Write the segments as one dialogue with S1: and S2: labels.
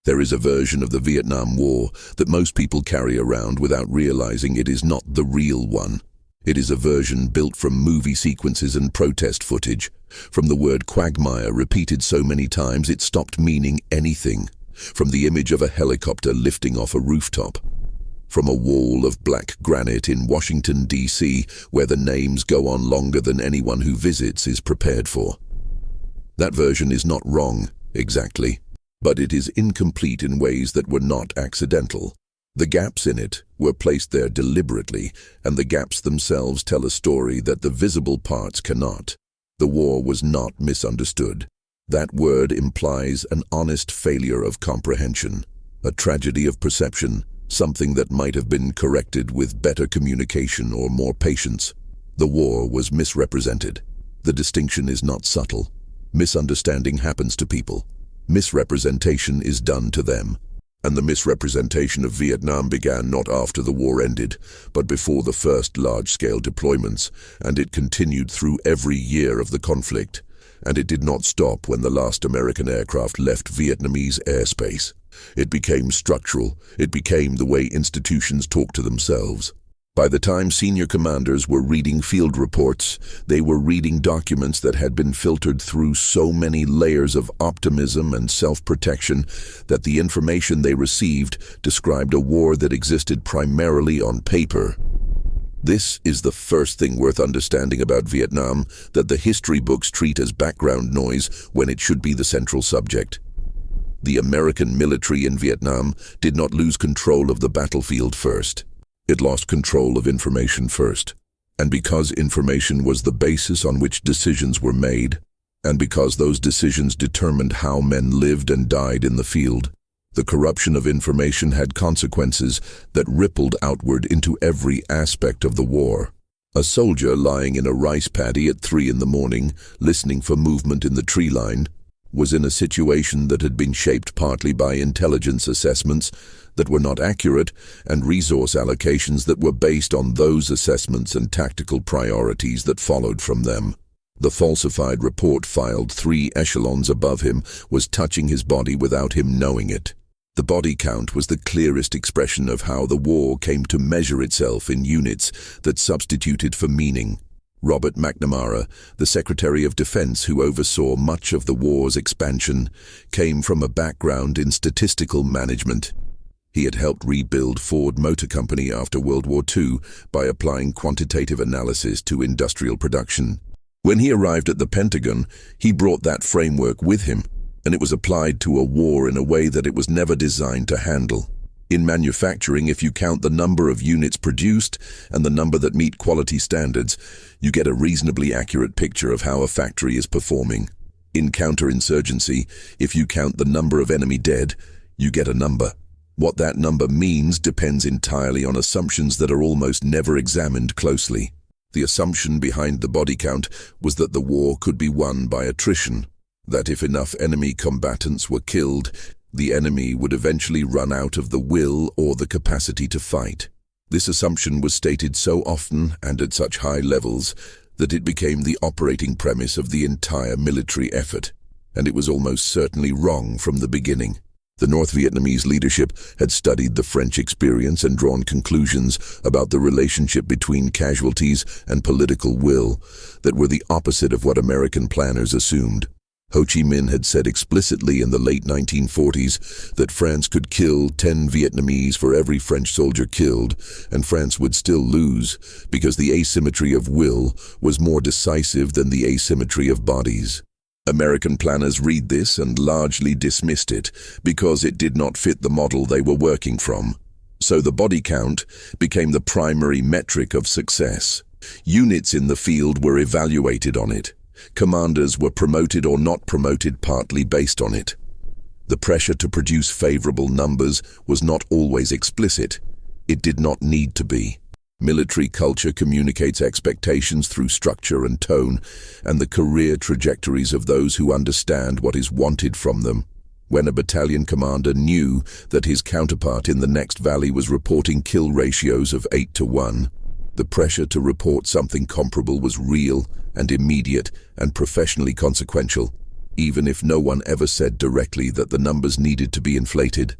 S1: There is a version of the Vietnam War that most people carry around without realizing it is not the real one. It is a version built from movie sequences and protest footage, from the word quagmire repeated so many times it stopped meaning anything, from the image of a helicopter lifting off a rooftop, from a wall of black granite in Washington D.C. where the names go on longer than anyone who visits is prepared for. That version is not wrong, exactly, but it is incomplete in ways that were not accidental. The gaps in it were placed there deliberately, and the gaps themselves tell a story that the visible parts cannot. The war was not misunderstood. That word implies an honest failure of comprehension, a tragedy of perception, something that might have been corrected with better communication or more patience. The war was misrepresented. The distinction is not subtle. Misunderstanding happens to people. Misrepresentation is done to them. And the misrepresentation of Vietnam began not after the war ended, but before the first large-scale deployments, and it continued through every year of the conflict. And it did not stop when the last American aircraft left Vietnamese airspace. It became structural. It became the way institutions talk to themselves. By the time senior commanders were reading field reports, they were reading documents that had been filtered through so many layers of optimism and self-protection that the information they received described a war that existed primarily on paper. This is the first thing worth understanding about Vietnam, that the history books treat as background noise when it should be the central subject. The American military in Vietnam did not lose control of the battlefield first. It lost control of information first. And because information was the basis on which decisions were made, and because those decisions determined how men lived and died in the field, the corruption of information had consequences that rippled outward into every aspect of the war. A soldier lying in a rice paddy at 3 in the morning, listening for movement in the tree line, was in a situation that had been shaped partly by intelligence assessments that were not accurate and resource allocations that were based on those assessments and tactical priorities that followed from them. The falsified report filed 3 echelons above him was touching his body without him knowing it. The body count was the clearest expression of how the war came to measure itself in units that substituted for meaning. Robert McNamara, the Secretary of Defense who oversaw much of the war's expansion, came from a background in statistical management. He had helped rebuild Ford Motor Company after World War II by applying quantitative analysis to industrial production. When he arrived at the Pentagon, he brought that framework with him, and it was applied to a war in a way that it was never designed to handle. In manufacturing, if you count the number of units produced and the number that meet quality standards, you get a reasonably accurate picture of how a factory is performing. In counterinsurgency, if you count the number of enemy dead, you get a number. What that number means depends entirely on assumptions that are almost never examined closely. The assumption behind the body count was that the war could be won by attrition, that if enough enemy combatants were killed, the enemy would eventually run out of the will or the capacity to fight. This assumption was stated so often and at such high levels that it became the operating premise of the entire military effort, and it was almost certainly wrong from the beginning. The North Vietnamese leadership had studied the French experience and drawn conclusions about the relationship between casualties and political will that were the opposite of what American planners assumed. Ho Chi Minh had said explicitly in the late 1940s that France could kill 10 Vietnamese for every French soldier killed, and France would still lose because the asymmetry of will was more decisive than the asymmetry of bodies. American planners read this and largely dismissed it because it did not fit the model they were working from. So the body count became the primary metric of success. Units in the field were evaluated on it. Commanders were promoted or not promoted partly based on it. The pressure to produce favorable numbers was not always explicit. It did not need to be. Military culture communicates expectations through structure and tone, and the career trajectories of those who understand what is wanted from them. When a battalion commander knew that his counterpart in the next valley was reporting kill ratios of 8-to-1, the pressure to report something comparable was real and immediate and professionally consequential. even if no one ever said directly that the numbers needed to be inflated.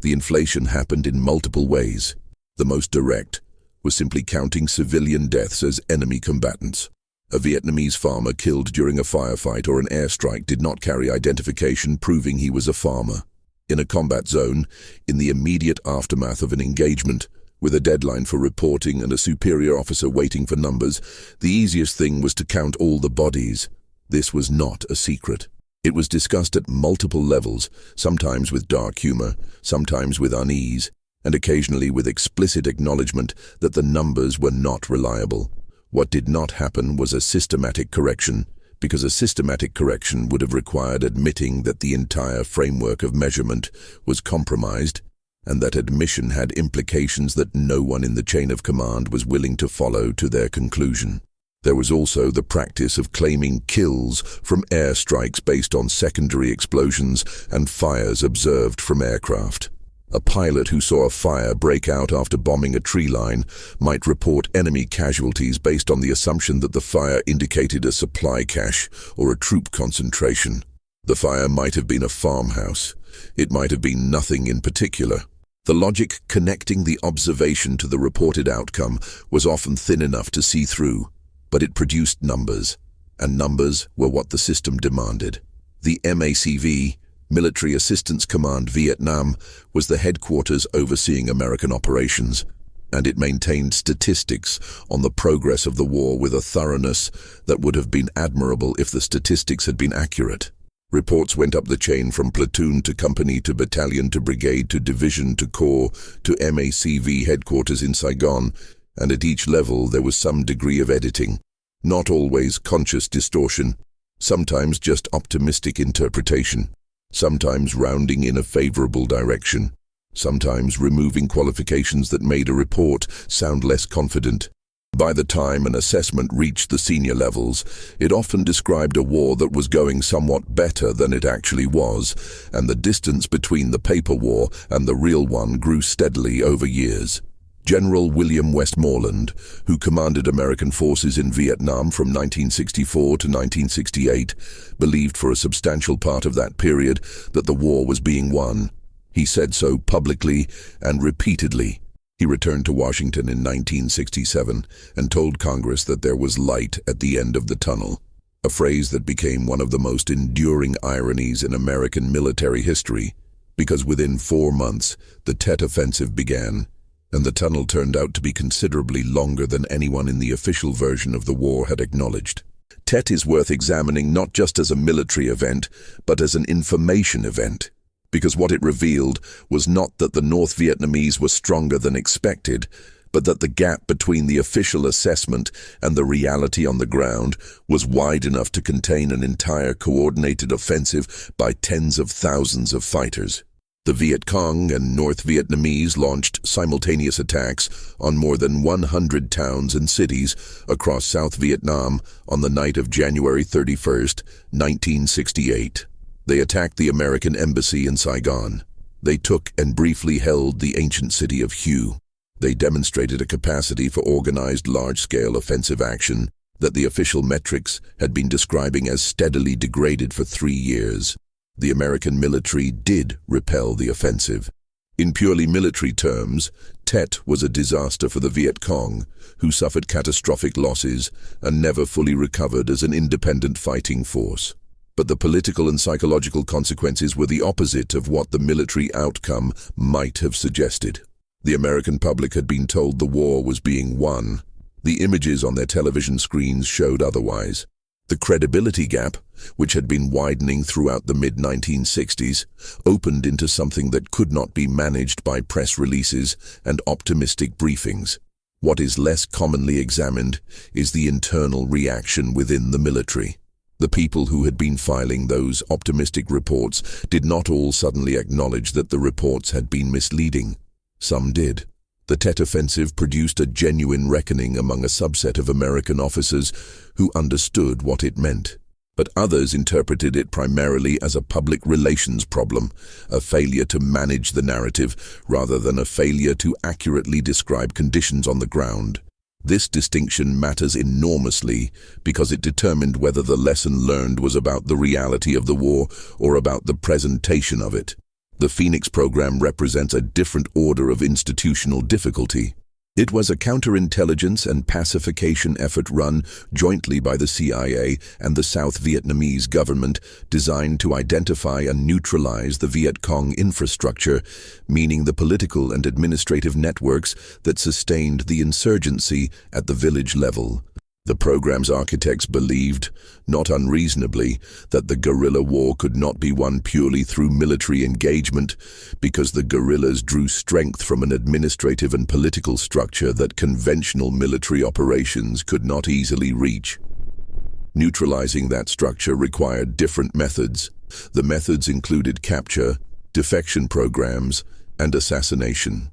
S1: The inflation happened in multiple ways. The most direct was simply counting civilian deaths as enemy combatants. A Vietnamese farmer killed during a firefight or an airstrike did not carry identification proving he was a farmer. In a combat zone, in the immediate aftermath of an engagement, with a deadline for reporting and a superior officer waiting for numbers, the easiest thing was to count all the bodies. This was not a secret. It was discussed at multiple levels, sometimes with dark humor, sometimes with unease, and occasionally with explicit acknowledgement that the numbers were not reliable. What did not happen was a systematic correction, because a systematic correction would have required admitting that the entire framework of measurement was compromised, and that admission had implications that no one in the chain of command was willing to follow to their conclusion. There was also the practice of claiming kills from airstrikes based on secondary explosions and fires observed from aircraft. A pilot who saw a fire break out after bombing a tree line might report enemy casualties based on the assumption that the fire indicated a supply cache or a troop concentration. The fire might have been a farmhouse. It might have been nothing in particular. The logic connecting the observation to the reported outcome was often thin enough to see through, but it produced numbers, and numbers were what the system demanded. The MACV, Military Assistance Command Vietnam, was the headquarters overseeing American operations, and it maintained statistics on the progress of the war with a thoroughness that would have been admirable if the statistics had been accurate. Reports went up the chain from platoon to company to battalion to brigade to division to corps to MACV headquarters in Saigon, and at each level there was some degree of editing. Not always conscious distortion, sometimes just optimistic interpretation, sometimes rounding in a favorable direction, sometimes removing qualifications that made a report sound less confident. By the time an assessment reached the senior levels, it often described a war that was going somewhat better than it actually was, and the distance between the paper war and the real one grew steadily over years. General William Westmoreland, who commanded American forces in Vietnam from 1964 to 1968, believed for a substantial part of that period that the war was being won. He said so publicly and repeatedly. He returned to Washington in 1967 and told Congress that there was light at the end of the tunnel, a phrase that became one of the most enduring ironies in American military history, because within 4 months the Tet Offensive began, and the tunnel turned out to be considerably longer than anyone in the official version of the war had acknowledged. Tet is worth examining not just as a military event, but as an information event, because what it revealed was not that the North Vietnamese were stronger than expected, but that the gap between the official assessment and the reality on the ground was wide enough to contain an entire coordinated offensive by tens of thousands of fighters. The Viet Cong and North Vietnamese launched simultaneous attacks on more than 100 towns and cities across South Vietnam on the night of January 31st, 1968. They attacked the American embassy in Saigon. They took and briefly held the ancient city of Hue. They demonstrated a capacity for organized large-scale offensive action that the official metrics had been describing as steadily degraded for 3 years. The American military did repel the offensive. In purely military terms, Tet was a disaster for the Viet Cong, who suffered catastrophic losses and never fully recovered as an independent fighting force. But the political and psychological consequences were the opposite of what the military outcome might have suggested. The American public had been told the war was being won. The images on their television screens showed otherwise. The credibility gap, which had been widening throughout the mid-1960s, opened into something that could not be managed by press releases and optimistic briefings. What is less commonly examined is the internal reaction within the military. The people who had been filing those optimistic reports did not all suddenly acknowledge that the reports had been misleading. Some did. The Tet Offensive produced a genuine reckoning among a subset of American officers who understood what it meant. But others interpreted it primarily as a public relations problem, a failure to manage the narrative rather than a failure to accurately describe conditions on the ground. This distinction matters enormously because it determined whether the lesson learned was about the reality of the war or about the presentation of it. The Phoenix program represents a different order of institutional difficulty. It was a counterintelligence and pacification effort run jointly by the CIA and the South Vietnamese government, designed to identify and neutralize the Viet Cong infrastructure, meaning the political and administrative networks that sustained the insurgency at the village level. The program's architects believed, not unreasonably, that the guerrilla war could not be won purely through military engagement, because the guerrillas drew strength from an administrative and political structure that conventional military operations could not easily reach. Neutralizing that structure required different methods. The methods included capture, defection programs, and assassination.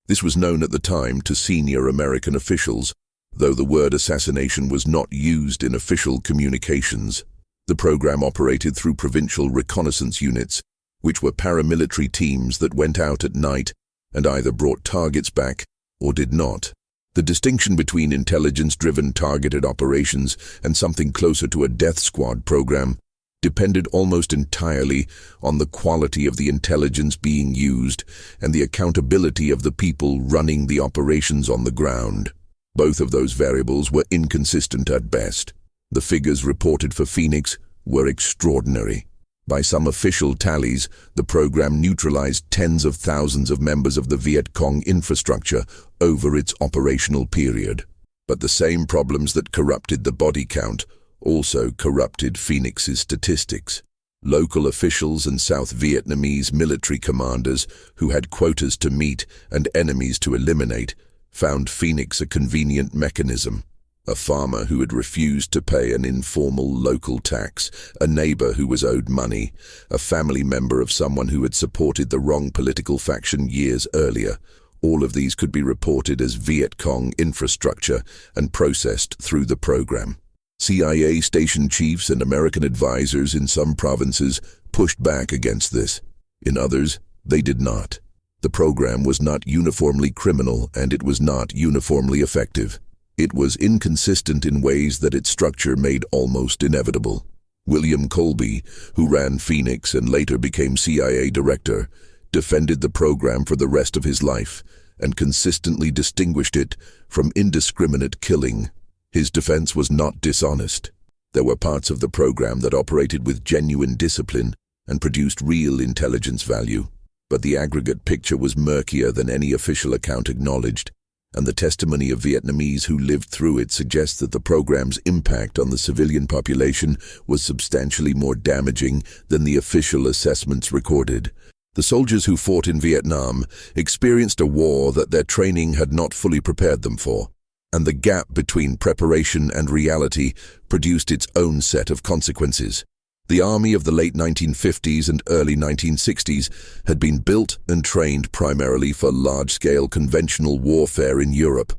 S1: This was known at the time to senior American officials, though the word assassination was not used in official communications. The program operated through provincial reconnaissance units, which were paramilitary teams that went out at night and either brought targets back or did not. The distinction between intelligence-driven targeted operations and something closer to a death squad program depended almost entirely on the quality of the intelligence being used and the accountability of the people running the operations on the ground. Both of those variables were inconsistent at best. The figures reported for Phoenix were extraordinary. By some official tallies, the program neutralized tens of thousands of members of the Viet Cong infrastructure over its operational period. But the same problems that corrupted the body count also corrupted Phoenix's statistics. Local officials and South Vietnamese military commanders, who had quotas to meet and enemies to eliminate, found Phoenix a convenient mechanism. A farmer who had refused to pay an informal local tax, a neighbor who was owed money, a family member of someone who had supported the wrong political faction years earlier. All of these could be reported as Viet Cong infrastructure and processed through the program. CIA station chiefs and American advisors in some provinces pushed back against this. In others, they did not. The program was not uniformly criminal, and it was not uniformly effective. It was inconsistent in ways that its structure made almost inevitable. William Colby, who ran Phoenix and later became CIA director, defended the program for the rest of his life and consistently distinguished it from indiscriminate killing. His defense was not dishonest. There were parts of the program that operated with genuine discipline and produced real intelligence value. But the aggregate picture was murkier than any official account acknowledged, and the testimony of Vietnamese who lived through it suggests that the program's impact on the civilian population was substantially more damaging than the official assessments recorded. The soldiers who fought in Vietnam experienced a war that their training had not fully prepared them for, and the gap between preparation and reality produced its own set of consequences. The army of the late 1950s and early 1960s had been built and trained primarily for large-scale conventional warfare in Europe,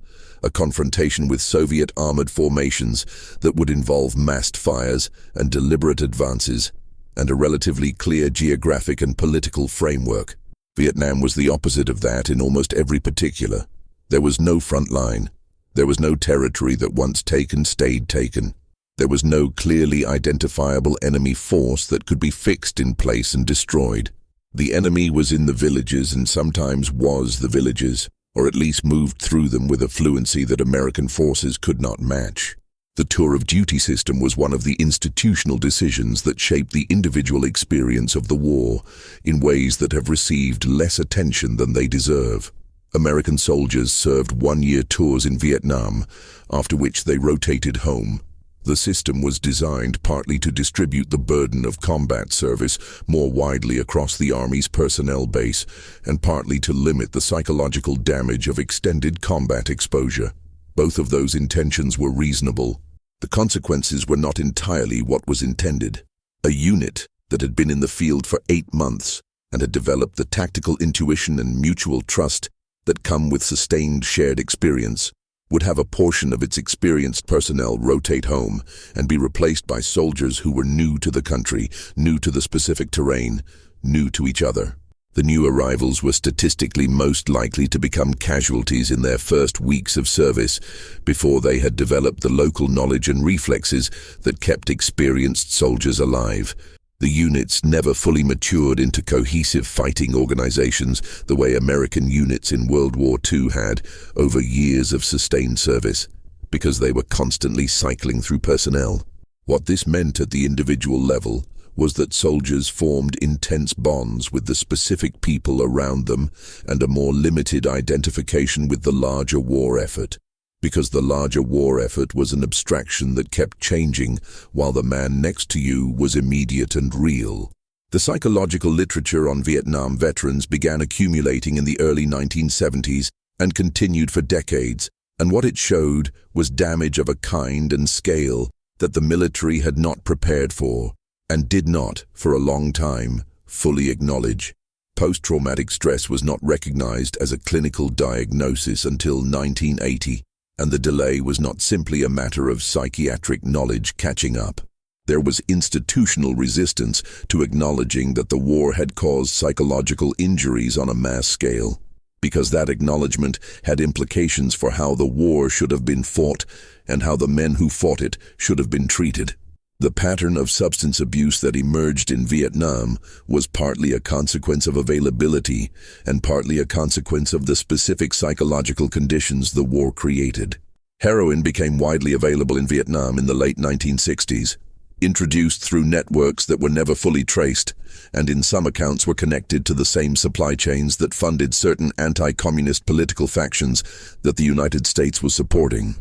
S1: a confrontation with Soviet armored formations that would involve massed fires and deliberate advances, and a relatively clear geographic and political framework. Vietnam was the opposite of that in almost every particular. There was no front line. There was no territory that once taken stayed taken. There was no clearly identifiable enemy force that could be fixed in place and destroyed. The enemy was in the villages and sometimes was the villages, or at least moved through them with a fluency that American forces could not match. The tour of duty system was one of the institutional decisions that shaped the individual experience of the war in ways that have received less attention than they deserve. American soldiers served one-year tours in Vietnam, after which they rotated home. The system was designed partly to distribute the burden of combat service more widely across the Army's personnel base, and partly to limit the psychological damage of extended combat exposure. Both of those intentions were reasonable. The consequences were not entirely what was intended. A unit that had been in the field for 8 months and had developed the tactical intuition and mutual trust that come with sustained shared experience would have a portion of its experienced personnel rotate home and be replaced by soldiers who were new to the country, new to the specific terrain, new to each other. The new arrivals were statistically most likely to become casualties in their first weeks of service before they had developed the local knowledge and reflexes that kept experienced soldiers alive. The units never fully matured into cohesive fighting organizations the way American units in World War II had over years of sustained service, because they were constantly cycling through personnel. What this meant at the individual level was that soldiers formed intense bonds with the specific people around them and a more limited identification with the larger war effort, because the larger war effort was an abstraction that kept changing while the man next to you was immediate and real. The psychological literature on Vietnam veterans began accumulating in the early 1970s and continued for decades, and what it showed was damage of a kind and scale that the military had not prepared for, and did not, for a long time, fully acknowledge. Post-traumatic stress was not recognized as a clinical diagnosis until 1980, and the delay was not simply a matter of psychiatric knowledge catching up. There was institutional resistance to acknowledging that the war had caused psychological injuries on a mass scale, because that acknowledgement had implications for how the war should have been fought and how the men who fought it should have been treated. The pattern of substance abuse that emerged in Vietnam was partly a consequence of availability and partly a consequence of the specific psychological conditions the war created. Heroin became widely available in Vietnam in the late 1960s, introduced through networks that were never fully traced, and in some accounts were connected to the same supply chains that funded certain anti-communist political factions that the United States was supporting.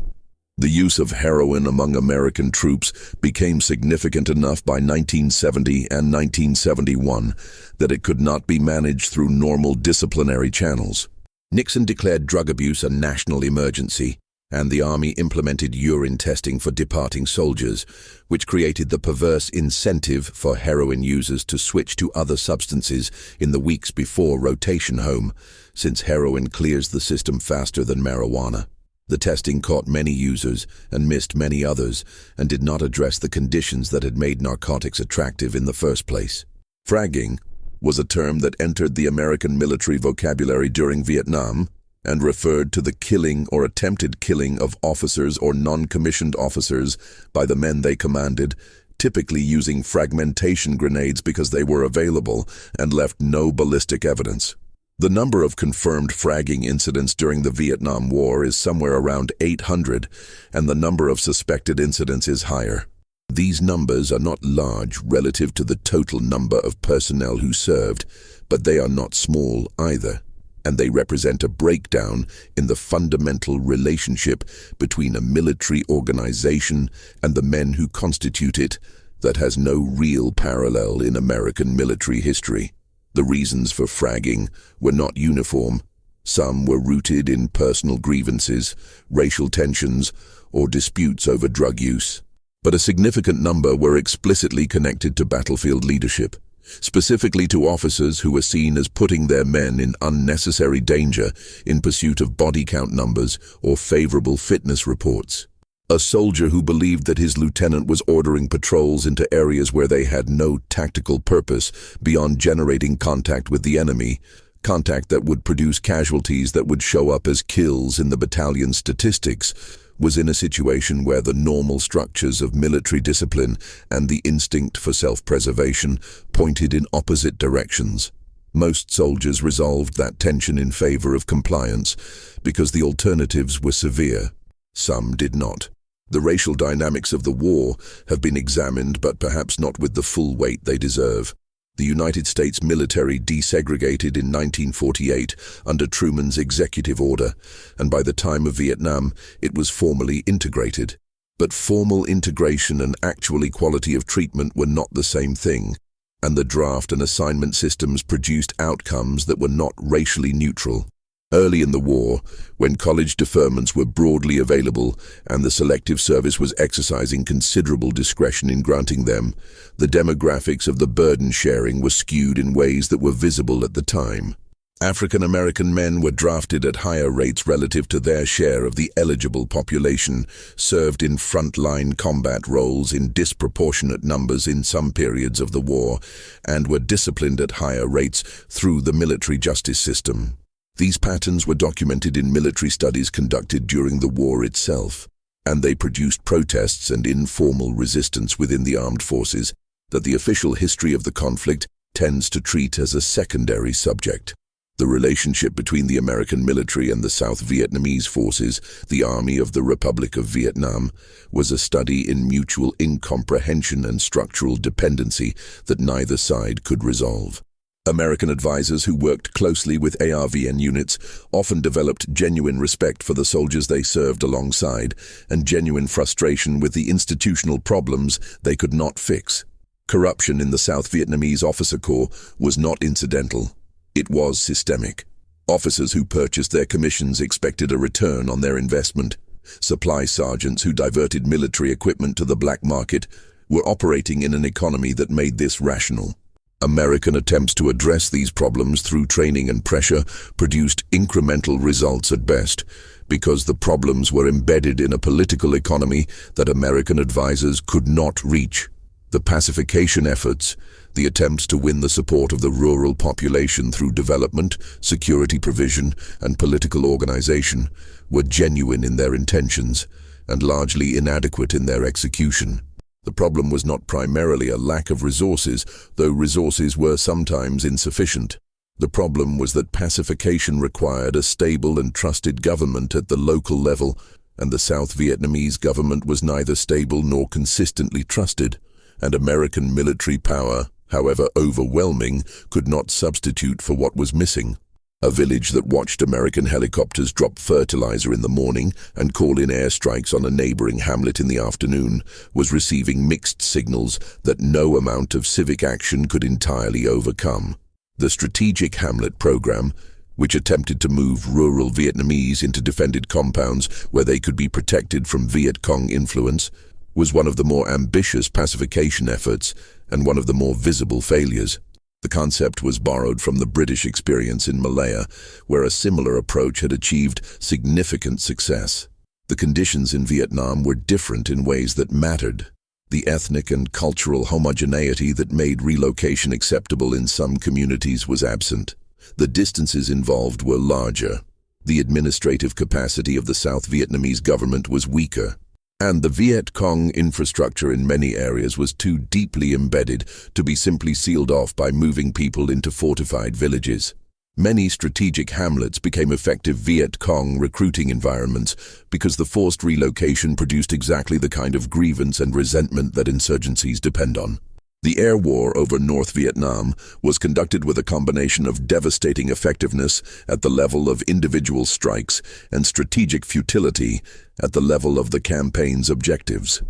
S1: The use of heroin among American troops became significant enough by 1970 and 1971 that it could not be managed through normal disciplinary channels. Nixon declared drug abuse a national emergency, and the Army implemented urine testing for departing soldiers, which created the perverse incentive for heroin users to switch to other substances in the weeks before rotation home, since heroin clears the system faster than marijuana. The testing caught many users and missed many others, and did not address the conditions that had made narcotics attractive in the first place. Fragging was a term that entered the American military vocabulary during Vietnam and referred to the killing or attempted killing of officers or non-commissioned officers by the men they commanded, typically using fragmentation grenades because they were available and left no ballistic evidence. The number of confirmed fragging incidents during the Vietnam War is somewhere around 800, and the number of suspected incidents is higher. These numbers are not large relative to the total number of personnel who served, but they are not small either, and they represent a breakdown in the fundamental relationship between a military organization and the men who constitute it that has no real parallel in American military history. The reasons for fragging were not uniform. Some were rooted in personal grievances, racial tensions, or disputes over drug use. But a significant number were explicitly connected to battlefield leadership, specifically to officers who were seen as putting their men in unnecessary danger in pursuit of body count numbers or favorable fitness reports. A soldier who believed that his lieutenant was ordering patrols into areas where they had no tactical purpose beyond generating contact with the enemy, contact that would produce casualties that would show up as kills in the battalion's statistics, was in a situation where the normal structures of military discipline and the instinct for self-preservation pointed in opposite directions. Most soldiers resolved that tension in favor of compliance because the alternatives were severe. Some did not. The racial dynamics of the war have been examined, but perhaps not with the full weight they deserve. The United States military desegregated in 1948 under Truman's executive order, and by the time of Vietnam, it was formally integrated. But formal integration and actual equality of treatment were not the same thing, and the draft and assignment systems produced outcomes that were not racially neutral. Early in the war, when college deferments were broadly available and the selective service was exercising considerable discretion in granting them, the demographics of the burden sharing were skewed in ways that were visible at the time. African American men were drafted at higher rates relative to their share of the eligible population, served in front-line combat roles in disproportionate numbers in some periods of the war, and were disciplined at higher rates through the military justice system. These patterns were documented in military studies conducted during the war itself, and they produced protests and informal resistance within the armed forces that the official history of the conflict tends to treat as a secondary subject. The relationship between the American military and the South Vietnamese forces, the Army of the Republic of Vietnam, was a study in mutual incomprehension and structural dependency that neither side could resolve. American advisors who worked closely with ARVN units often developed genuine respect for the soldiers they served alongside and genuine frustration with the institutional problems they could not fix. Corruption in the South Vietnamese officer corps was not incidental. It was systemic. Officers who purchased their commissions expected a return on their investment. Supply sergeants who diverted military equipment to the black market were operating in an economy that made this rational. American attempts to address these problems through training and pressure produced incremental results at best, because the problems were embedded in a political economy that American advisors could not reach. The pacification efforts, the attempts to win the support of the rural population through development, security provision, and political organization, were genuine in their intentions and largely inadequate in their execution. The problem was not primarily a lack of resources, though resources were sometimes insufficient. The problem was that pacification required a stable and trusted government at the local level, and the South Vietnamese government was neither stable nor consistently trusted, and American military power, however overwhelming, could not substitute for what was missing. A village that watched American helicopters drop fertilizer in the morning and call in airstrikes on a neighboring hamlet in the afternoon was receiving mixed signals that no amount of civic action could entirely overcome. The Strategic Hamlet Program, which attempted to move rural Vietnamese into defended compounds where they could be protected from Viet Cong influence, was one of the more ambitious pacification efforts and one of the more visible failures. The concept was borrowed from the British experience in Malaya, where a similar approach had achieved significant success. The conditions in Vietnam were different in ways that mattered. The ethnic and cultural homogeneity that made relocation acceptable in some communities was absent. The distances involved were larger. The administrative capacity of the South Vietnamese government was weaker, and the Viet Cong infrastructure in many areas was too deeply embedded to be simply sealed off by moving people into fortified villages. Many strategic hamlets became effective Viet Cong recruiting environments because the forced relocation produced exactly the kind of grievance and resentment that insurgencies depend on. The air war over North Vietnam was conducted with a combination of devastating effectiveness at the level of individual strikes and strategic futility at the level of the campaign's objectives.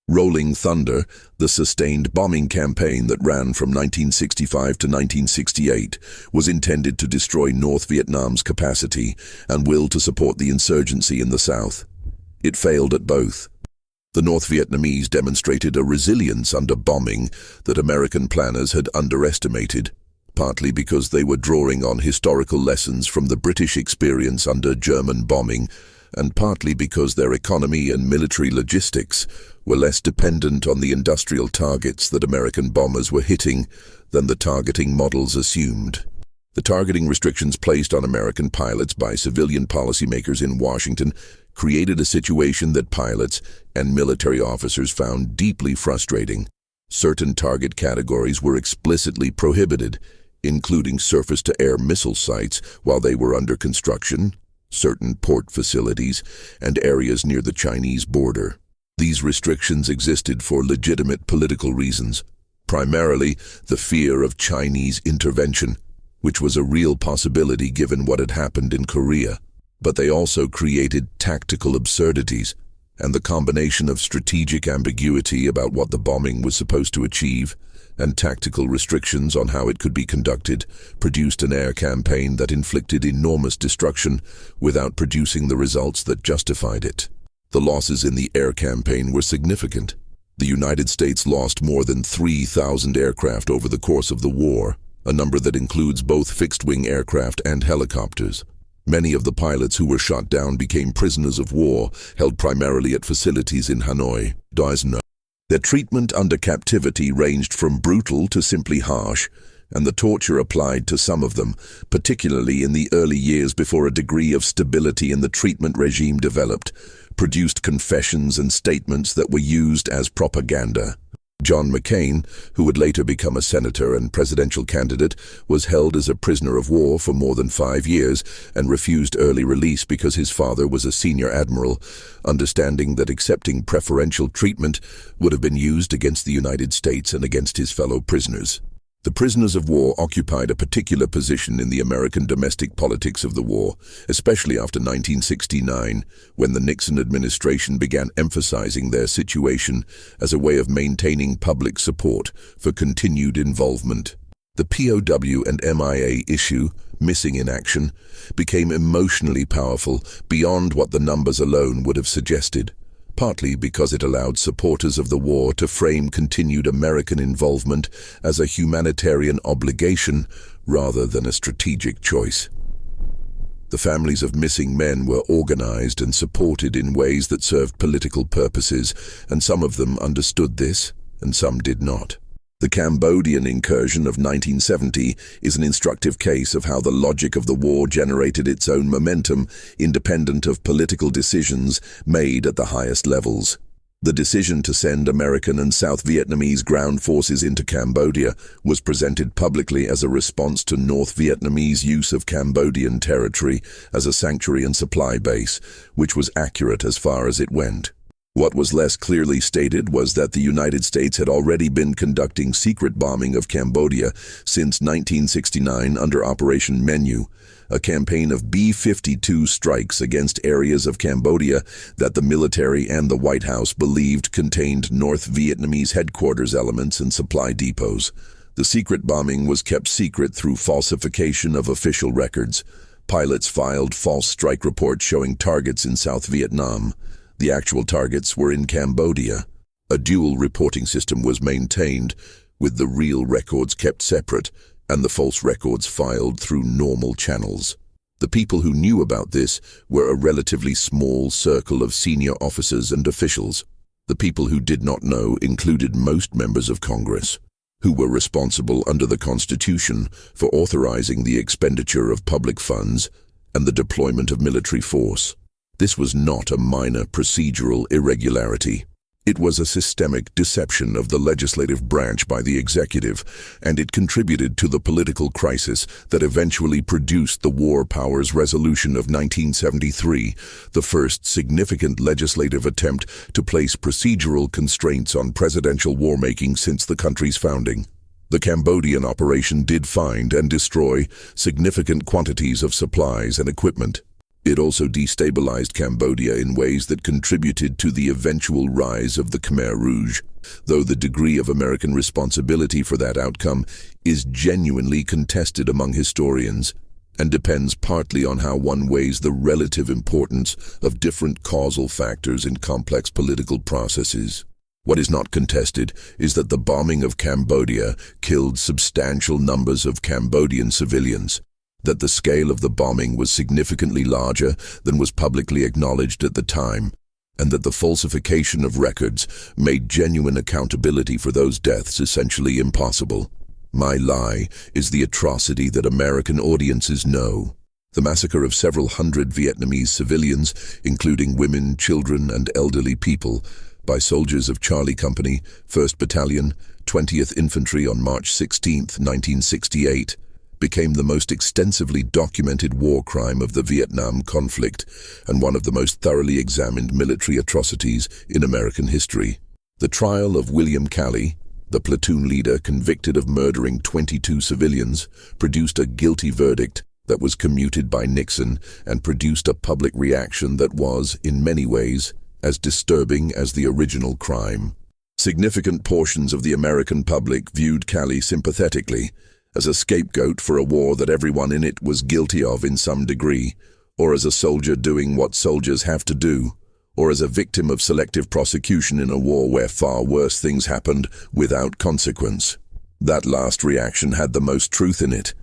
S1: Rolling Thunder, the sustained bombing campaign that ran from 1965 to 1968, was intended to destroy North Vietnam's capacity and will to support the insurgency in the south. It failed at both. The North Vietnamese demonstrated a resilience under bombing that American planners had underestimated, partly because they were drawing on historical lessons from the British experience under German bombing, and partly because their economy and military logistics were less dependent on the industrial targets that American bombers were hitting than the targeting models assumed. The targeting restrictions placed on American pilots by civilian policymakers in Washington created a situation that pilots and military officers found deeply frustrating. Certain target categories were explicitly prohibited, including surface-to-air missile sites while they were under construction, certain port facilities, and areas near the Chinese border. These restrictions existed for legitimate political reasons, primarily the fear of Chinese intervention, which was a real possibility given what had happened in Korea. But they also created tactical absurdities, and the combination of strategic ambiguity about what the bombing was supposed to achieve and tactical restrictions on how it could be conducted produced an air campaign that inflicted enormous destruction without producing the results that justified it. The losses in the air campaign were significant. The United States lost more than 3,000 aircraft over the course of the war. a number that includes both fixed-wing aircraft and helicopters. Many of the pilots who were shot down became prisoners of war, held primarily at facilities in Hanoi. Their treatment under captivity ranged from brutal to simply harsh, and the torture applied to some of them, particularly in the early years before a degree of stability in the treatment regime developed, produced confessions and statements that were used as propaganda. John McCain, who would later become a senator and presidential candidate, was held as a prisoner of war for more than 5 years and refused early release because his father was a senior admiral, understanding that accepting preferential treatment would have been used against the United States and against his fellow prisoners. The prisoners of war occupied a particular position in the American domestic politics of the war, especially after 1969, when the Nixon administration began emphasizing their situation as a way of maintaining public support for continued involvement. The POW and MIA issue, missing in action, became emotionally powerful beyond what the numbers alone would have suggested, partly because it allowed supporters of the war to frame continued American involvement as a humanitarian obligation rather than a strategic choice. The families of missing men were organized and supported in ways that served political purposes, and some of them understood this, and some did not. The Cambodian incursion of 1970 is an instructive case of how the logic of the war generated its own momentum, independent of political decisions made at the highest levels. The decision to send American and South Vietnamese ground forces into Cambodia was presented publicly as a response to North Vietnamese use of Cambodian territory as a sanctuary and supply base, which was accurate as far as it went. What was less clearly stated was that the United States had already been conducting secret bombing of Cambodia since 1969 under Operation Menu, a campaign of B-52 strikes against areas of Cambodia that the military and the White House believed contained North Vietnamese headquarters elements and supply depots. The secret bombing was kept secret through falsification of official records. Pilots filed false strike reports showing targets in South Vietnam. The actual targets were in Cambodia. A dual reporting system was maintained, with the real records kept separate and the false records filed through normal channels. The people who knew about this were a relatively small circle of senior officers and officials. The people who did not know included most members of Congress, who were responsible under the Constitution for authorizing the expenditure of public funds and the deployment of military force. This was not a minor procedural irregularity. It was a systemic deception of the legislative branch by the executive, and it contributed to the political crisis that eventually produced the War Powers Resolution of 1973, the first significant legislative attempt to place procedural constraints on presidential war-making since the country's founding. The Cambodian operation did find and destroy significant quantities of supplies and equipment. It also destabilized Cambodia in ways that contributed to the eventual rise of the Khmer Rouge, though the degree of American responsibility for that outcome is genuinely contested among historians and depends partly on how one weighs the relative importance of different causal factors in complex political processes. What is not contested is that the bombing of Cambodia killed substantial numbers of Cambodian civilians, that the scale of the bombing was significantly larger than was publicly acknowledged at the time, and that the falsification of records made genuine accountability for those deaths essentially impossible. My lie is the atrocity that American audiences know. The massacre of several hundred Vietnamese civilians, including women, children, and elderly people, by soldiers of Charlie Company, 1st Battalion, 20th Infantry on March 16, 1968, became the most extensively documented war crime of the Vietnam conflict and one of the most thoroughly examined military atrocities in American history. The trial of William Calley, the platoon leader convicted of murdering 22 civilians, produced a guilty verdict that was commuted by Nixon and produced a public reaction that was, in many ways, as disturbing as the original crime. Significant portions of the American public viewed Calley sympathetically, as a scapegoat for a war that everyone in it was guilty of in some degree, or as a soldier doing what soldiers have to do, or as a victim of selective prosecution in a war where far worse things happened without consequence. That last reaction had the most truth in it,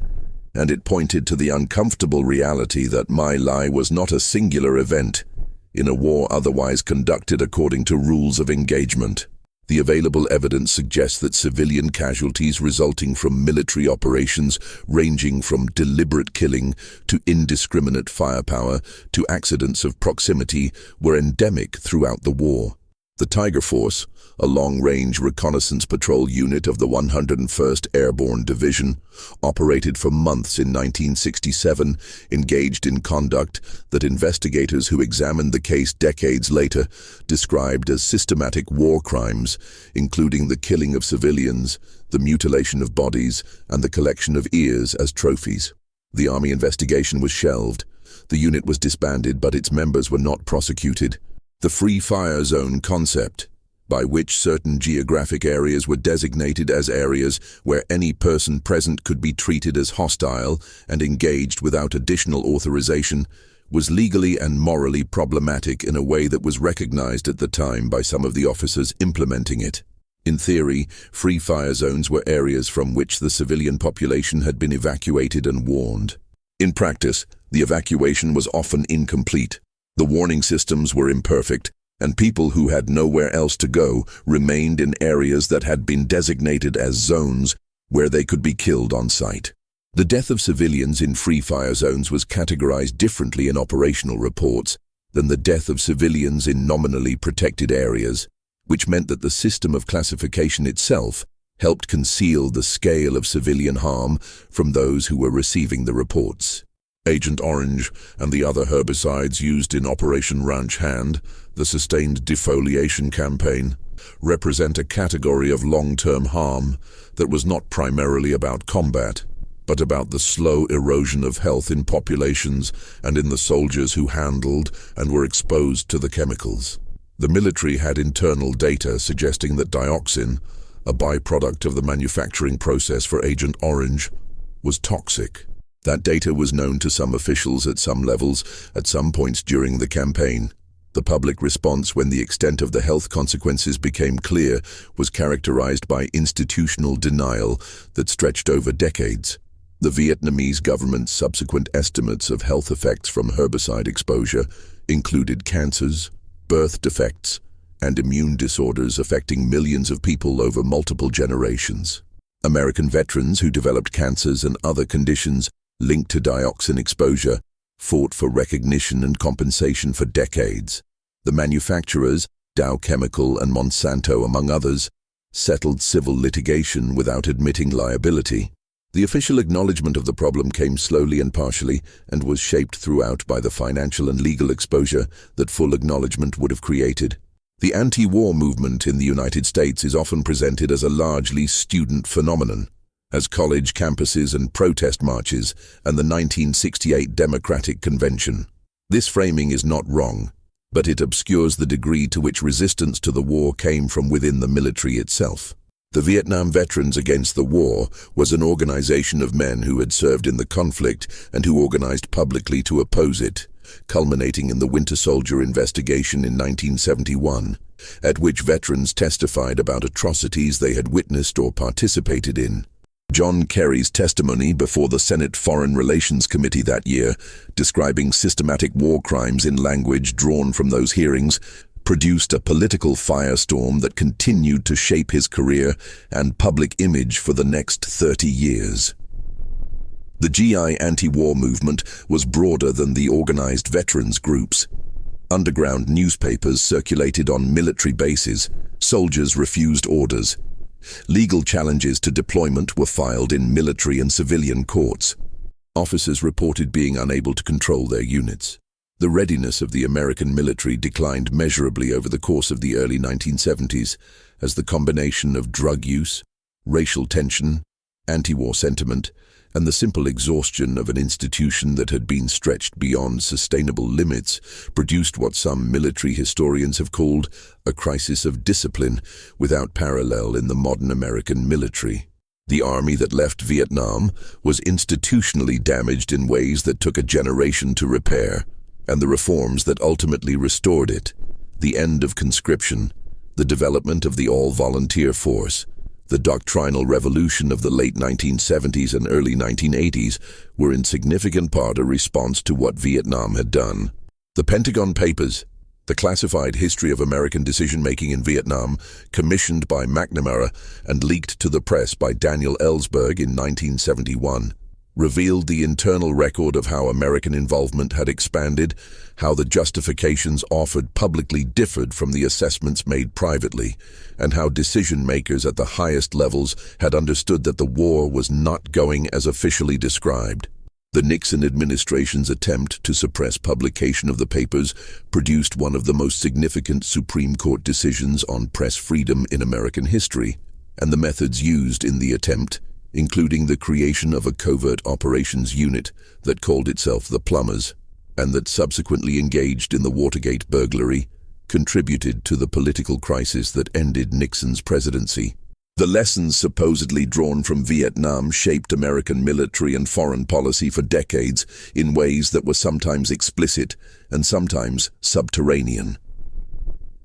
S1: and it pointed to the uncomfortable reality that My Lai was not a singular event in a war otherwise conducted according to rules of engagement. The available evidence suggests that civilian casualties resulting from military operations, ranging from deliberate killing to indiscriminate firepower to accidents of proximity, were endemic throughout the war. The Tiger Force, a long-range reconnaissance patrol unit of the 101st Airborne Division, operated for months in 1967, engaged in conduct that investigators who examined the case decades later described as systematic war crimes, including the killing of civilians, the mutilation of bodies, and the collection of ears as trophies. The Army investigation was shelved. The unit was disbanded, but its members were not prosecuted. The Free Fire Zone concept, by which certain geographic areas were designated as areas where any person present could be treated as hostile and engaged without additional authorization, was legally and morally problematic in a way that was recognized at the time by some of the officers implementing it. In theory, free fire zones were areas from which the civilian population had been evacuated and warned. In practice, the evacuation was often incomplete. The warning systems were imperfect, and people who had nowhere else to go remained in areas that had been designated as zones where they could be killed on sight. The death of civilians in free fire zones was categorized differently in operational reports than the death of civilians in nominally protected areas, which meant that the system of classification itself helped conceal the scale of civilian harm from those who were receiving the reports. Agent Orange and the other herbicides used in Operation Ranch Hand, the sustained defoliation campaign, represent a category of long-term harm that was not primarily about combat, but about the slow erosion of health in populations and in the soldiers who handled and were exposed to the chemicals. The military had internal data suggesting that dioxin, a byproduct of the manufacturing process for Agent Orange, was toxic. That data was known to some officials at some levels at some points during the campaign. The public response when the extent of the health consequences became clear was characterized by institutional denial that stretched over decades. The Vietnamese government's subsequent estimates of health effects from herbicide exposure included cancers, birth defects, and immune disorders affecting millions of people over multiple generations. American veterans who developed cancers and other conditions linked to dioxin exposure fought for recognition and compensation for decades. The manufacturers, Dow Chemical and Monsanto among others, settled civil litigation without admitting liability. The official acknowledgement of the problem came slowly and partially and was shaped throughout by the financial and legal exposure that full acknowledgement would have created. The anti-war movement in the United States is often presented as a largely student phenomenon, as college campuses and protest marches and the 1968 Democratic Convention. This framing is not wrong, but it obscures the degree to which resistance to the war came from within the military itself. The Vietnam Veterans Against the War was an organization of men who had served in the conflict and who organized publicly to oppose it, culminating in the Winter Soldier investigation in 1971, at which veterans testified about atrocities they had witnessed or participated in. John Kerry's testimony before the Senate Foreign Relations Committee that year, describing systematic war crimes in language drawn from those hearings, produced a political firestorm that continued to shape his career and public image for the next 30 years. The GI anti-war movement was broader than the organized veterans groups. Underground newspapers circulated on military bases. Soldiers refused orders. Legal challenges to deployment were filed in military and civilian courts. Officers reported being unable to control their units. The readiness of the American military declined measurably over the course of the early 1970s as the combination of drug use, racial tension, anti-war sentiment, and the simple exhaustion of an institution that had been stretched beyond sustainable limits produced what some military historians have called a crisis of discipline without parallel in the modern American military. The army that left Vietnam was institutionally damaged in ways that took a generation to repair, and the reforms that ultimately restored it, the end of conscription, the development of the all-volunteer force, The doctrinal revolution of the late 1970s and early 1980s were in significant part a response to what Vietnam had done. The Pentagon Papers, the classified history of American decision-making in Vietnam, commissioned by McNamara and leaked to the press by Daniel Ellsberg in 1971, revealed the internal record of how American involvement had expanded, how the justifications offered publicly differed from the assessments made privately, and how decision-makers at the highest levels had understood that the war was not going as officially described. The Nixon administration's attempt to suppress publication of the papers produced one of the most significant Supreme Court decisions on press freedom in American history, and the methods used in the attempt, including the creation of a covert operations unit that called itself the Plumbers, and that subsequently engaged in the Watergate burglary, contributed to the political crisis that ended Nixon's presidency. The lessons supposedly drawn from Vietnam shaped American military and foreign policy for decades in ways that were sometimes explicit and sometimes subterranean.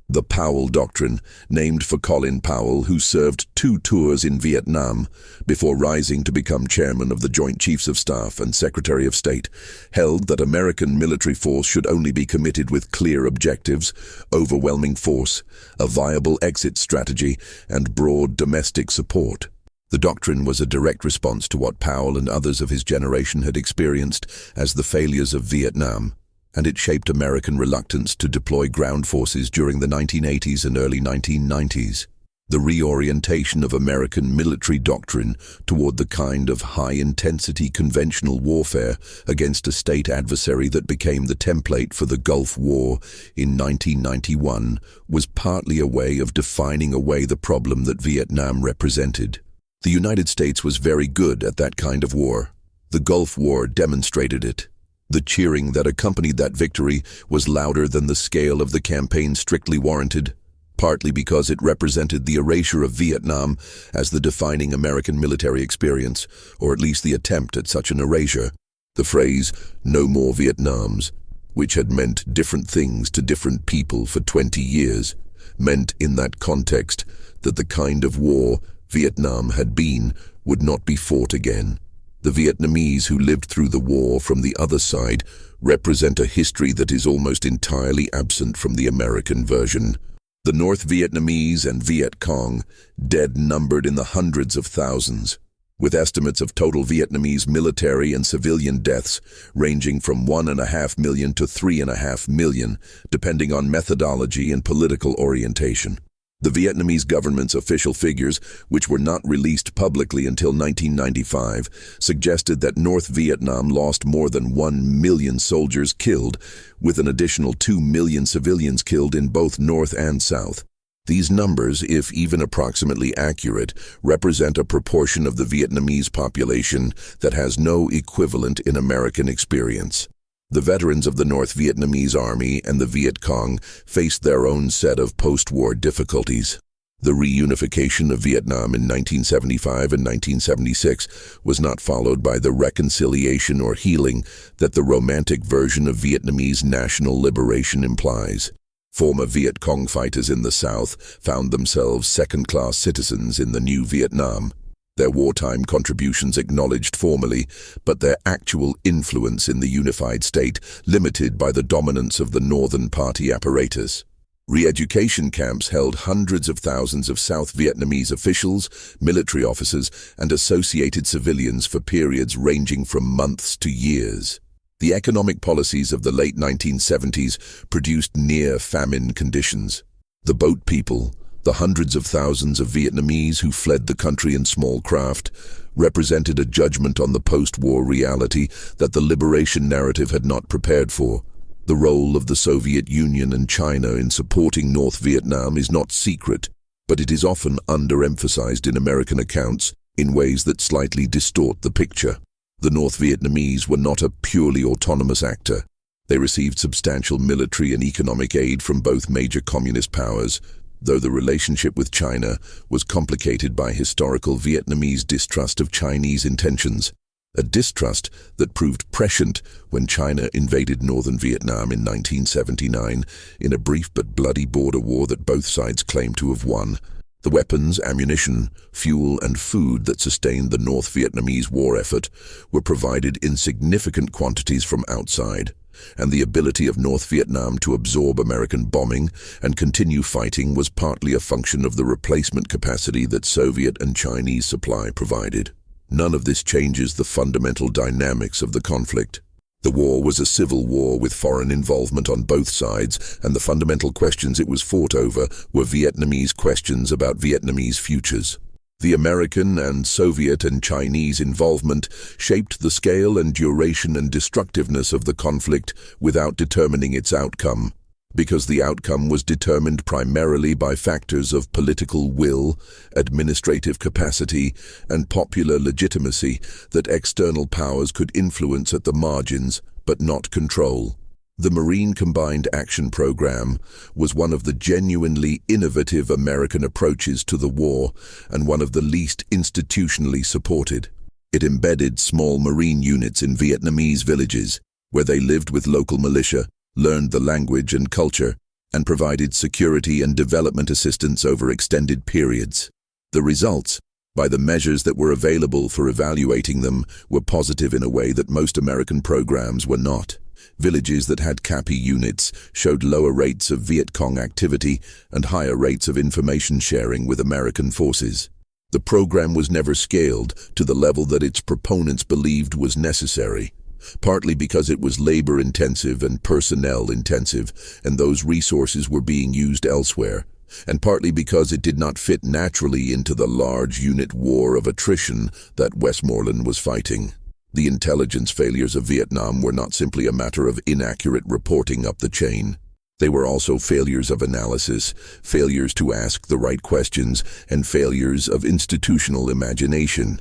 S1: The Powell Doctrine, named for Colin Powell, who served 2 tours in Vietnam before rising to become chairman of the Joint Chiefs of Staff and Secretary of State, held that American military force should only be committed with clear objectives, overwhelming force, a viable exit strategy, and broad domestic support. The doctrine was a direct response to what Powell and others of his generation had experienced as the failures of Vietnam, and it shaped American reluctance to deploy ground forces during the 1980s and early 1990s. The reorientation of American military doctrine toward the kind of high-intensity conventional warfare against a state adversary that became the template for the Gulf War in 1991 was partly a way of defining away the problem that Vietnam represented. The United States was very good at that kind of war. The Gulf War demonstrated it. The cheering that accompanied that victory was louder than the scale of the campaign strictly warranted, partly because it represented the erasure of Vietnam as the defining American military experience, or at least the attempt at such an erasure. The phrase, "no more Vietnams," which had meant different things to different people for 20 years, meant in that context that the kind of war Vietnam had been would not be fought again. The Vietnamese who lived through the war from the other side represent a history that is almost entirely absent from the American version. The North Vietnamese and Viet Cong, dead numbered in the hundreds of thousands, with estimates of total Vietnamese military and civilian deaths ranging from 1.5 million to 3.5 million, depending on methodology and political orientation. The Vietnamese government's official figures, which were not released publicly until 1995, suggested that North Vietnam lost more than 1 million soldiers killed, with an additional 2 million civilians killed in both North and South. These numbers, if even approximately accurate, represent a proportion of the Vietnamese population that has no equivalent in American experience. The veterans of the North Vietnamese Army and the Viet Cong faced their own set of post-war difficulties. The reunification of Vietnam in 1975 and 1976 was not followed by the reconciliation or healing that the romantic version of Vietnamese national liberation implies. Former Viet Cong fighters in the South found themselves second-class citizens in the new Vietnam. Their wartime contributions acknowledged formally, but their actual influence in the unified state limited by the dominance of the Northern Party apparatus. Re-education camps held hundreds of thousands of South Vietnamese officials, military officers, and associated civilians for periods ranging from months to years. The economic policies of the late 1970s produced near-famine conditions. The boat people, the hundreds of thousands of Vietnamese who fled the country in small craft, represented a judgment on the post-war reality that the liberation narrative had not prepared for. The role of the Soviet Union and China in supporting North Vietnam is not secret, but it is often underemphasized in American accounts in ways that slightly distort the picture. The North Vietnamese were not a purely autonomous actor. They received substantial military and economic aid from both major communist powers, though the relationship with China was complicated by historical Vietnamese distrust of Chinese intentions, a distrust that proved prescient when China invaded northern Vietnam in 1979 in a brief but bloody border war that both sides claimed to have won. The weapons, ammunition, fuel, and food that sustained the North Vietnamese war effort were provided in significant quantities from outside, and the ability of North Vietnam to absorb American bombing and continue fighting was partly a function of the replacement capacity that Soviet and Chinese supply provided. None of this changes the fundamental dynamics of the conflict. The war was a civil war with foreign involvement on both sides, and the fundamental questions it was fought over were Vietnamese questions about Vietnamese futures. The American and Soviet and Chinese involvement shaped the scale and duration and destructiveness of the conflict without determining its outcome, because the outcome was determined primarily by factors of political will, administrative capacity, and popular legitimacy that external powers could influence at the margins, but not control. The Marine Combined Action Program was one of the genuinely innovative American approaches to the war and one of the least institutionally supported. It embedded small Marine units in Vietnamese villages, where they lived with local militia, learned the language and culture, and provided security and development assistance over extended periods. The results, by the measures that were available for evaluating them, were positive in a way that most American programs were not. Villages that had CAPI units showed lower rates of Viet Cong activity and higher rates of information sharing with American forces. The program was never scaled to the level that its proponents believed was necessary, partly because it was labor-intensive and personnel-intensive, and those resources were being used elsewhere, and partly because it did not fit naturally into the large unit war of attrition that Westmoreland was fighting. The intelligence failures of Vietnam were not simply a matter of inaccurate reporting up the chain. They were also failures of analysis, failures to ask the right questions, and failures of institutional imagination.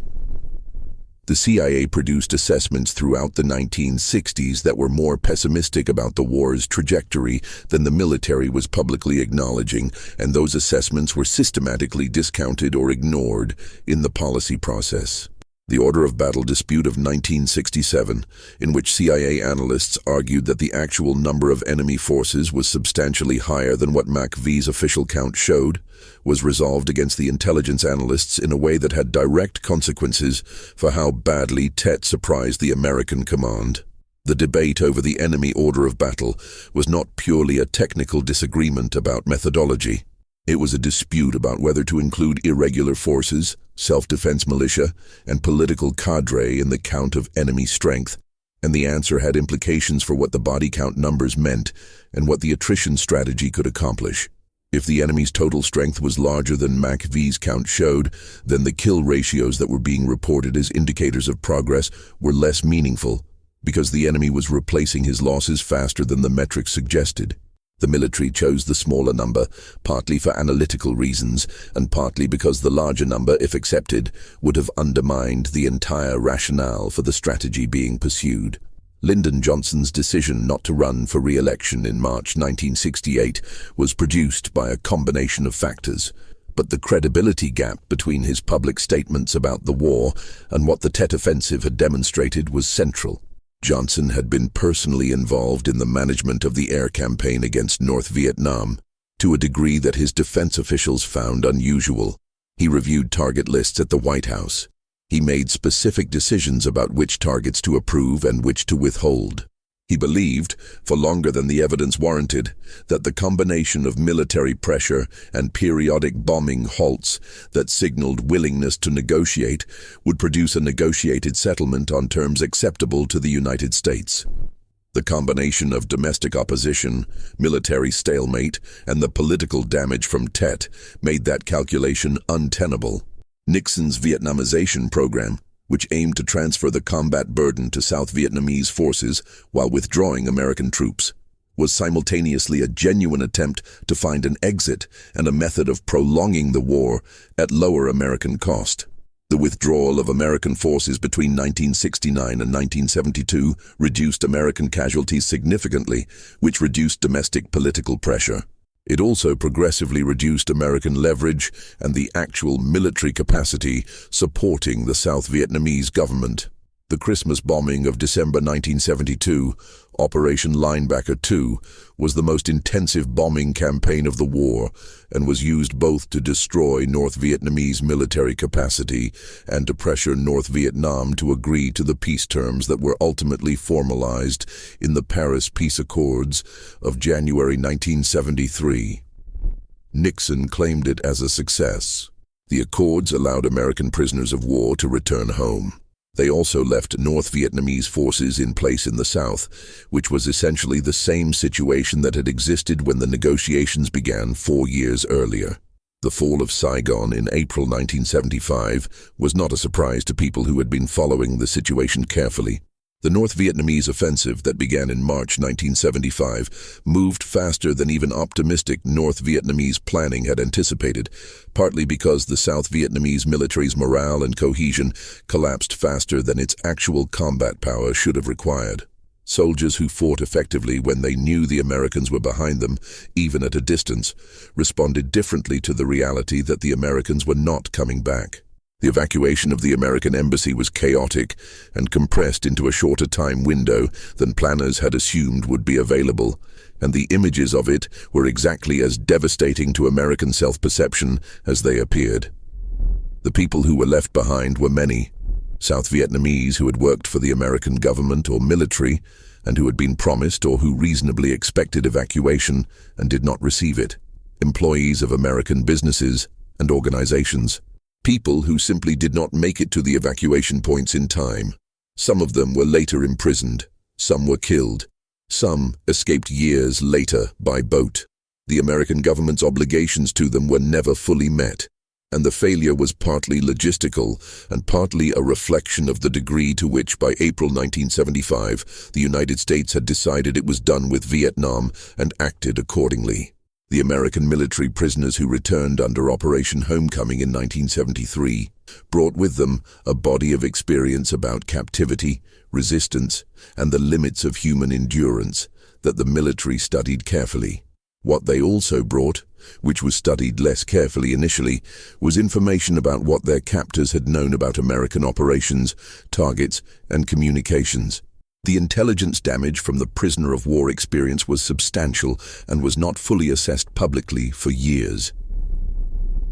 S1: The CIA produced assessments throughout the 1960s that were more pessimistic about the war's trajectory than the military was publicly acknowledging, and those assessments were systematically discounted or ignored in the policy process. The Order of Battle dispute of 1967, in which CIA analysts argued that the actual number of enemy forces was substantially higher than what MACV's official count showed, was resolved against the intelligence analysts in a way that had direct consequences for how badly Tet surprised the American command. The debate over the enemy order of battle was not purely a technical disagreement about methodology. It was a dispute about whether to include irregular forces, self-defense militia, and political cadre in the count of enemy strength, and the answer had implications for what the body count numbers meant and what the attrition strategy could accomplish. If the enemy's total strength was larger than MACV's count showed, then the kill ratios that were being reported as indicators of progress were less meaningful, because the enemy was replacing his losses faster than the metrics suggested. The military chose the smaller number, partly for analytical reasons, and partly because the larger number, if accepted, would have undermined the entire rationale for the strategy being pursued. Lyndon Johnson's decision not to run for re-election in March 1968 was produced by a combination of factors, but the credibility gap between his public statements about the war and what the Tet Offensive had demonstrated was central. Johnson had been personally involved in the management of the air campaign against North Vietnam, to a degree that his defense officials found unusual. He reviewed target lists at the White House. He made specific decisions about which targets to approve and which to withhold. He believed, for longer than the evidence warranted, that the combination of military pressure and periodic bombing halts that signaled willingness to negotiate would produce a negotiated settlement on terms acceptable to the United States. The combination of domestic opposition, military stalemate, and the political damage from Tet made that calculation untenable. Nixon's Vietnamization program, which aimed to transfer the combat burden to South Vietnamese forces while withdrawing American troops, was simultaneously a genuine attempt to find an exit and a method of prolonging the war at lower American cost. The withdrawal of American forces between 1969 and 1972 reduced American casualties significantly, which reduced domestic political pressure. It also progressively reduced American leverage and the actual military capacity supporting the South Vietnamese government. The Christmas bombing of December 1972, Operation Linebacker 2, was the most intensive bombing campaign of the war and was used both to destroy North Vietnamese military capacity and to pressure North Vietnam to agree to the peace terms that were ultimately formalized in the Paris Peace Accords of January 1973. Nixon claimed it as a success. The accords allowed American prisoners of war to return home. They also left North Vietnamese forces in place in the south, which was essentially the same situation that had existed when the negotiations began 4 years earlier. The fall of Saigon in April 1975 was not a surprise to people who had been following the situation carefully. The North Vietnamese offensive that began in March 1975 moved faster than even optimistic North Vietnamese planning had anticipated, partly because the South Vietnamese military's morale and cohesion collapsed faster than its actual combat power should have required. Soldiers who fought effectively when they knew the Americans were behind them, even at a distance, responded differently to the reality that the Americans were not coming back. The evacuation of the American embassy was chaotic and compressed into a shorter time window than planners had assumed would be available, and the images of it were exactly as devastating to American self-perception as they appeared. The people who were left behind were many: South Vietnamese who had worked for the American government or military and who had been promised or who reasonably expected evacuation and did not receive it, employees of American businesses and organizations, people who simply did not make it to the evacuation points in time. Some of them were later imprisoned, some were killed, some escaped years later by boat. The American government's obligations to them were never fully met, and the failure was partly logistical and partly a reflection of the degree to which by April 1975 the United States had decided it was done with Vietnam and acted accordingly. The American military prisoners who returned under Operation Homecoming in 1973 brought with them a body of experience about captivity, resistance, and the limits of human endurance that the military studied carefully. What they also brought, which was studied less carefully initially, was information about what their captors had known about American operations, targets, and communications. The intelligence damage from the prisoner of war experience was substantial and was not fully assessed publicly for years.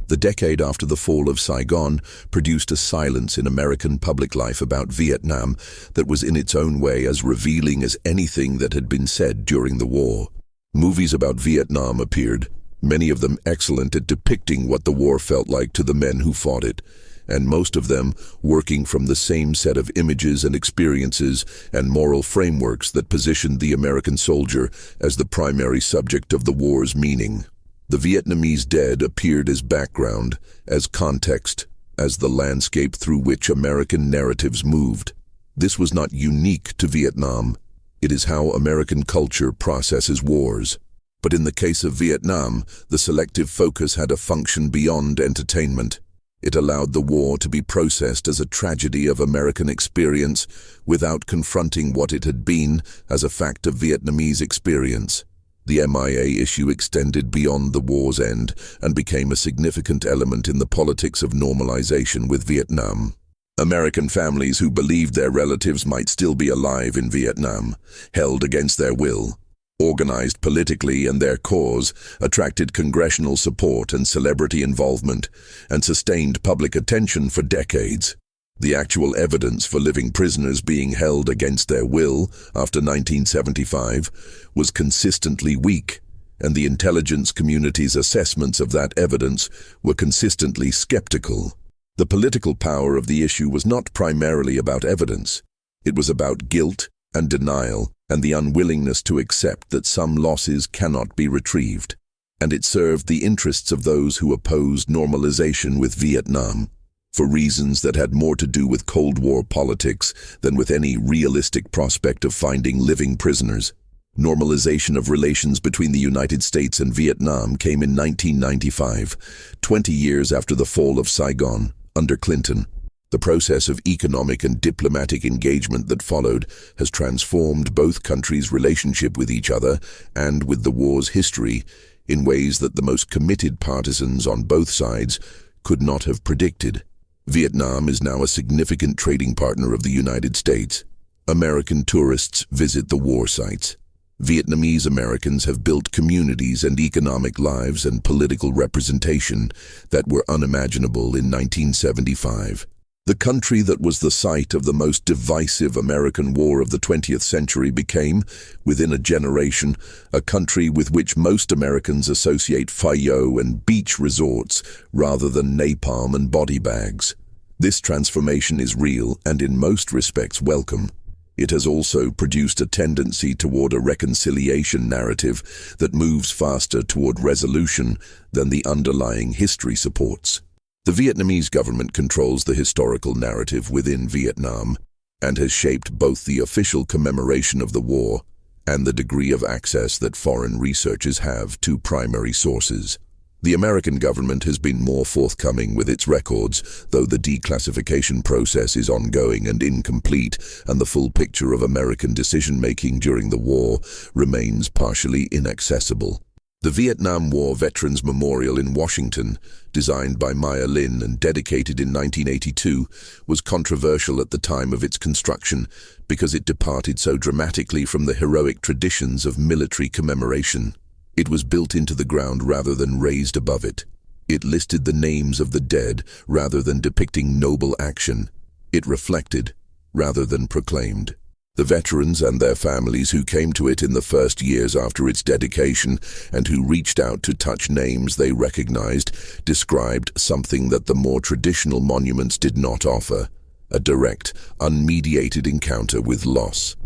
S1: The decade after the fall of Saigon produced a silence in American public life about Vietnam that was in its own way as revealing as anything that had been said during the war. Movies about Vietnam appeared, many of them excellent at depicting what the war felt like to the men who fought it, and most of them working from the same set of images and experiences and moral frameworks that positioned the American soldier as the primary subject of the war's meaning. The Vietnamese dead appeared as background, as context, as the landscape through which American narratives moved. This was not unique to Vietnam. It is how American culture processes wars. But in the case of Vietnam, the selective focus had a function beyond entertainment. It allowed the war to be processed as a tragedy of American experience without confronting what it had been as a fact of Vietnamese experience. The MIA issue extended beyond the war's end and became a significant element in the politics of normalization with Vietnam. American families who believed their relatives might still be alive in Vietnam, held against their will, organized politically, and their cause attracted congressional support and celebrity involvement and sustained public attention for decades. The actual evidence for living prisoners being held against their will after 1975 was consistently weak, and the intelligence community's assessments of that evidence were consistently skeptical. The political power of the issue was not primarily about evidence. It was about guilt and denial and the unwillingness to accept that some losses cannot be retrieved. And it served the interests of those who opposed normalization with Vietnam, for reasons that had more to do with Cold War politics than with any realistic prospect of finding living prisoners. Normalization of relations between the United States and Vietnam came in 1995, 20 years after the fall of Saigon, under Clinton. The process of economic and diplomatic engagement that followed has transformed both countries' relationship with each other and with the war's history in ways that the most committed partisans on both sides could not have predicted. Vietnam is now a significant trading partner of the United States. American tourists visit the war sites. Vietnamese Americans have built communities and economic lives and political representation that were unimaginable in 1975. The country that was the site of the most divisive American war of the 20th century became, within a generation, a country with which most Americans associate Fayou and beach resorts rather than napalm and body bags. This transformation is real and in most respects welcome. It has also produced a tendency toward a reconciliation narrative that moves faster toward resolution than the underlying history supports. The Vietnamese government controls the historical narrative within Vietnam and has shaped both the official commemoration of the war and the degree of access that foreign researchers have to primary sources. The American government has been more forthcoming with its records, though the declassification process is ongoing and incomplete, and the full picture of American decision-making during the war remains partially inaccessible. The Vietnam War Veterans Memorial in Washington, designed by Maya Lin and dedicated in 1982, was controversial at the time of its construction because it departed so dramatically from the heroic traditions of military commemoration. It was built into the ground rather than raised above it. It listed the names of the dead rather than depicting noble action. It reflected rather than proclaimed. The veterans and their families who came to it in the first years after its dedication and who reached out to touch names they recognized described something that the more traditional monuments did not offer: a direct, unmediated encounter with loss.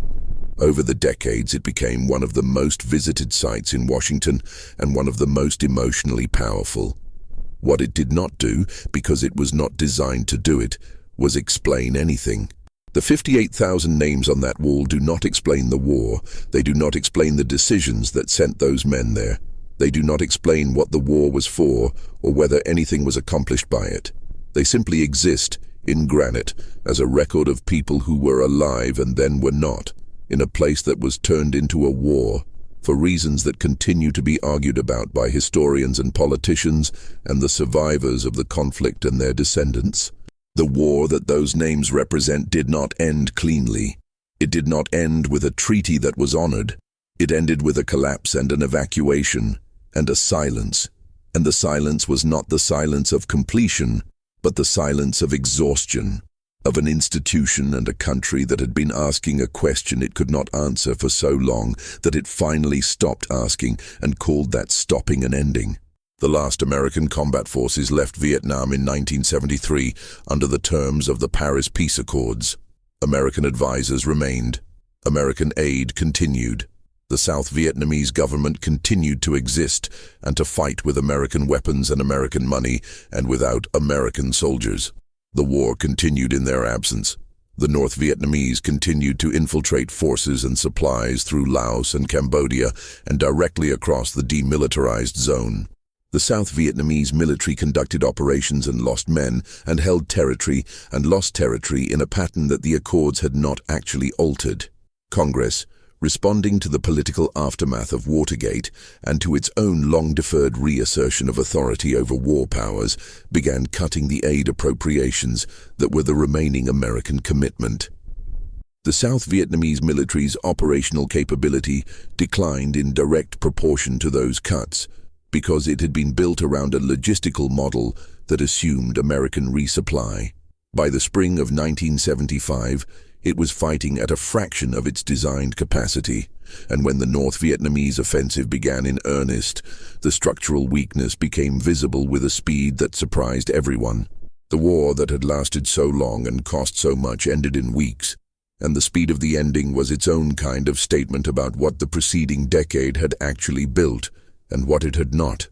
S1: Over the decades, it became one of the most visited sites in Washington and one of the most emotionally powerful. What it did not do, because it was not designed to do it, was explain anything. The 58,000 names on that wall do not explain the war. They do not explain the decisions that sent those men there. They do not explain what the war was for or whether anything was accomplished by it. They simply exist in granite as a record of people who were alive and then were not, in a place that was turned into a war, for reasons that continue to be argued about by historians and politicians and the survivors of the conflict and their descendants. The war that those names represent did not end cleanly. It did not end with a treaty that was honored. It ended with a collapse and an evacuation, and a silence. And the silence was not the silence of completion, but the silence of exhaustion, of an institution and a country that had been asking a question it could not answer for so long that it finally stopped asking and called that stopping an ending. The last American combat forces left Vietnam in 1973 under the terms of the Paris Peace Accords. American advisors remained. American aid continued. The South Vietnamese government continued to exist and to fight with American weapons and American money and without American soldiers. The war continued in their absence. The North Vietnamese continued to infiltrate forces and supplies through Laos and Cambodia and directly across the demilitarized zone. The South Vietnamese military conducted operations and lost men and held territory and lost territory in a pattern that the Accords had not actually altered. Congress, responding to the political aftermath of Watergate and to its own long-deferred reassertion of authority over war powers, began cutting the aid appropriations that were the remaining American commitment. The South Vietnamese military's operational capability declined in direct proportion to those cuts, because it had been built around a logistical model that assumed American resupply. By the spring of 1975, it was fighting at a fraction of its designed capacity, and when the North Vietnamese offensive began in earnest, the structural weakness became visible with a speed that surprised everyone. The war that had lasted so long and cost so much ended in weeks, and the speed of the ending was its own kind of statement about what the preceding decade had actually built and what it had not.